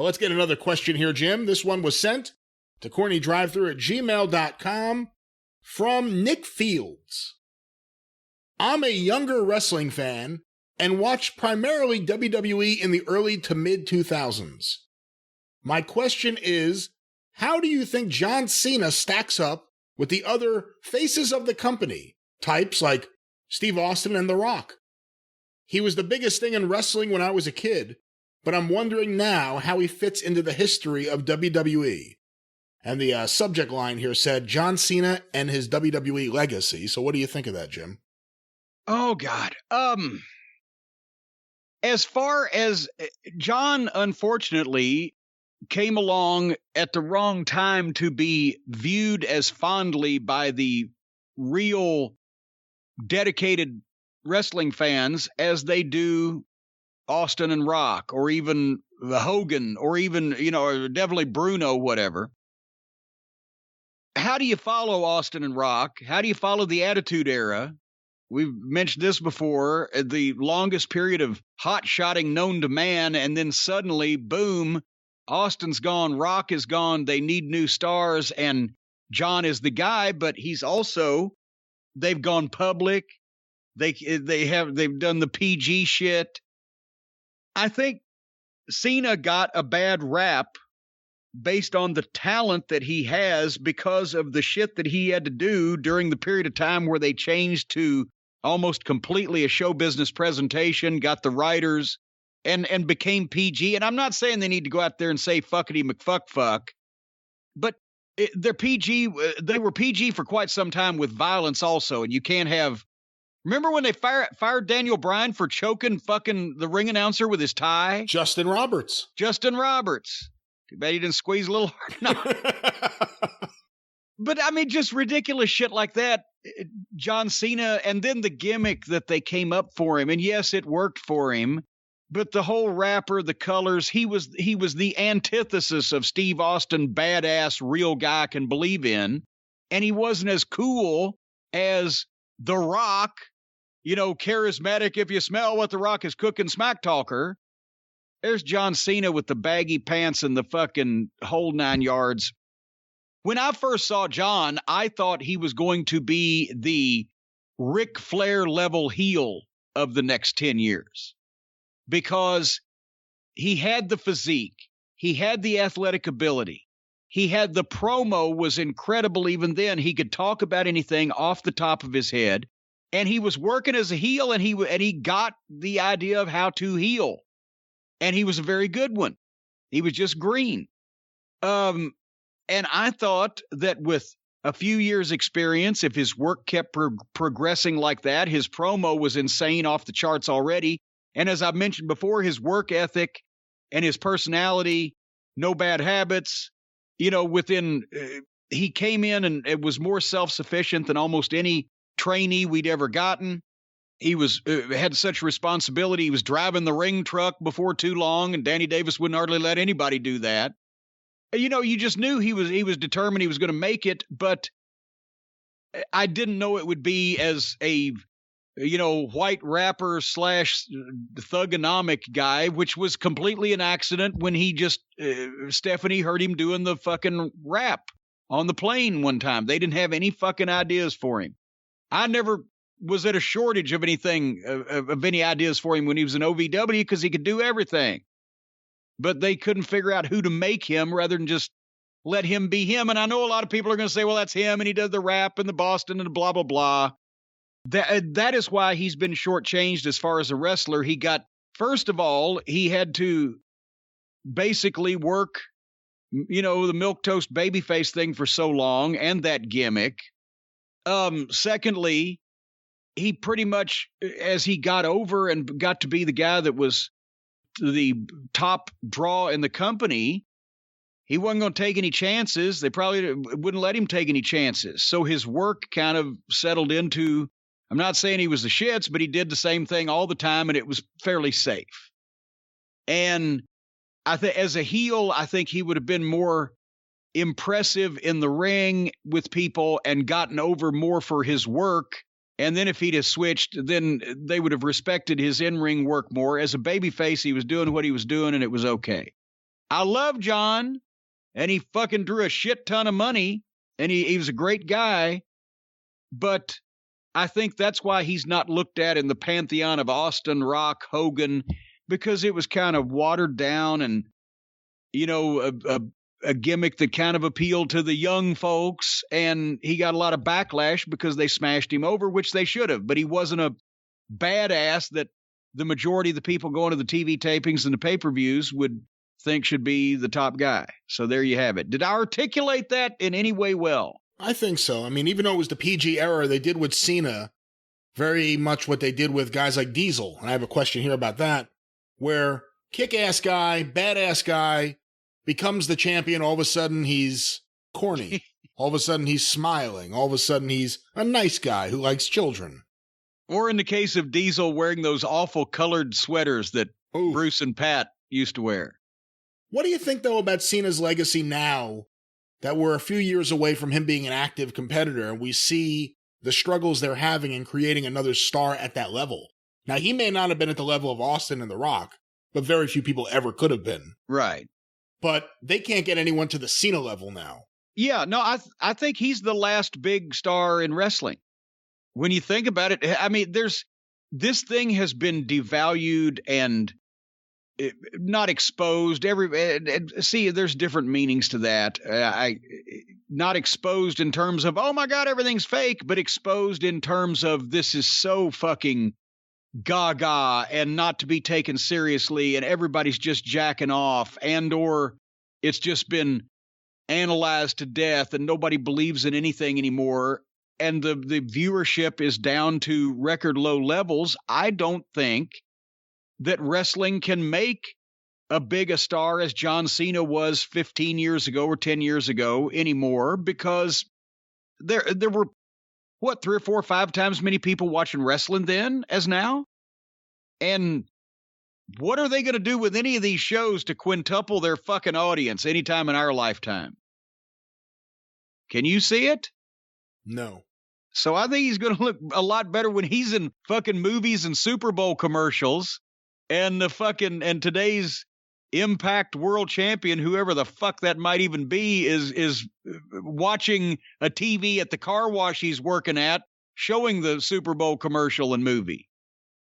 Well, let's get another question here, Jim. This one was sent to CornyDriveThru@gmail.com from Nick Fields. I'm a younger wrestling fan and watched primarily WWE in the early to mid-2000s. My question is, how do you think John Cena stacks up with the other faces of the company, types like Steve Austin and The Rock? He was the biggest thing in wrestling when I was a kid, but I'm wondering now how he fits into the history of WWE. And the subject line here said, John Cena and his WWE legacy. So what do you think of that, Jim? Oh, God. As far as John, unfortunately, came along at the wrong time to be viewed as fondly by the real dedicated wrestling fans as they do Austin and Rock, or even Hogan, or even, or definitely Bruno, whatever. How do you follow Austin and Rock? How do you follow the Attitude Era? We've mentioned this before, the longest period of hot-shotting known to man, and then suddenly, boom, Austin's gone, Rock is gone, they need new stars, and John is the guy, but he's also, they've gone public, they've done the PG shit. I think Cena got a bad rap based on the talent that he has because of the shit that he had to do during the period of time where they changed to almost completely a show business presentation, got the writers, and became PG. And I'm not saying they need to go out there and say fuckity McFuck, but they're PG. They were PG for quite some time with violence also. And you can't have, remember when they fired Daniel Bryan for choking fucking the ring announcer with his tie? Justin Roberts. Too bad he didn't squeeze a little hard enough. But I mean, just ridiculous shit like that. John Cena, and then the gimmick that they came up for him. And yes, it worked for him, but the whole rapper, the colors, he was the antithesis of Steve Austin, badass, real guy can believe in. And he wasn't as cool as The Rock, charismatic, if you smell what The Rock is cooking, smack talker. There's John Cena with the baggy pants and the fucking whole 9 yards. When I first saw John, I thought he was going to be the Ric Flair level heel of the next 10 years because he had the physique. He had the athletic ability. He had the promo was incredible even then. He could talk about anything off the top of his head, and he was working as a heel, and he got the idea of how to heel. And he was a very good one. He was just green. And I thought that with a few years' experience, if his work kept progressing like that, his promo was insane off the charts already. And as I mentioned before, his work ethic and his personality, no bad habits, he came in and it was more self-sufficient than almost any trainee we'd ever gotten. He had such responsibility. He was driving the ring truck before too long, and Danny Davis wouldn't hardly let anybody do that. You just knew he was determined he was going to make it, but I didn't know it would be as a, white rapper / thugonomic guy, which was completely an accident when he just, Stephanie heard him doing the fucking rap on the plane one time. They didn't have any fucking ideas for him. I never was at a shortage of anything, of any ideas for him when he was in OVW because he could do everything. But they couldn't figure out who to make him rather than just let him be him. And I know a lot of people are going to say, well, that's him, and he does the rap and the Boston and the blah, blah, blah. That is why he's been shortchanged as far as a wrestler. First of all, he had to basically work, the milquetoast babyface thing for so long and that gimmick. Secondly, he pretty much, as he got over and got to be the guy that was the top draw in the company, he wasn't going to take any chances. They probably wouldn't let him take any chances. So his work kind of settled into, I'm not saying he was the shits, but he did the same thing all the time, and it was fairly safe. And I think as a heel, I think he would have been more impressive in the ring with people and gotten over more for his work. And then if he'd have switched, then they would have respected his in-ring work more. As a babyface, he was doing what he was doing, and it was okay. I love John, and he fucking drew a shit ton of money, and he was a great guy, but I think that's why he's not looked at in the pantheon of Austin, Rock, Hogan, because it was kind of watered down and, you know, a gimmick that kind of appealed to the young folks, and he got a lot of backlash because they smashed him over, which they should have, but he wasn't a badass that the majority of the people going to the TV tapings and the pay-per-views would think should be the top guy. So there you have it. Did I articulate that in any way well? I think so. I mean, even though it was the PG era, they did with Cena very much what they did with guys like Diesel. And I have a question here about that, where kick-ass guy, badass guy, becomes the champion. All of a sudden, he's corny. All of a sudden, he's smiling. All of a sudden, he's a nice guy who likes children. Or in the case of Diesel, wearing those awful colored sweaters that Bruce and Pat used to wear. What do you think, though, about Cena's legacy now that we're a few years away from him being an active competitor and we see the struggles they're having in creating another star at that level? Now, he may not have been at the level of Austin and The Rock, but very few people ever could have been. Right. But they can't get anyone to the Cena level now. Yeah, no, I think he's the last big star in wrestling. When you think about it, I mean, this thing has been devalued and not exposed. See, there's different meanings to that. Not exposed in terms of, oh my God, everything's fake, but exposed in terms of this is so fucking gaga and not to be taken seriously, and everybody's just jacking off, and or it's just been analyzed to death and nobody believes in anything anymore, and the viewership is down to record low levels. I don't think that wrestling can make a big a star as John Cena was 15 years ago or 10 years ago anymore, because there were, 3 or 4 or 5 times many people watching wrestling then as now? And what are they going to do with any of these shows to quintuple their fucking audience anytime in our lifetime? Can you see it? No. So I think he's going to look a lot better when he's in fucking movies and Super Bowl commercials, and and today's Impact World Champion, whoever the fuck that might even be, is watching a TV at the car wash he's working at, showing the Super Bowl commercial and movie.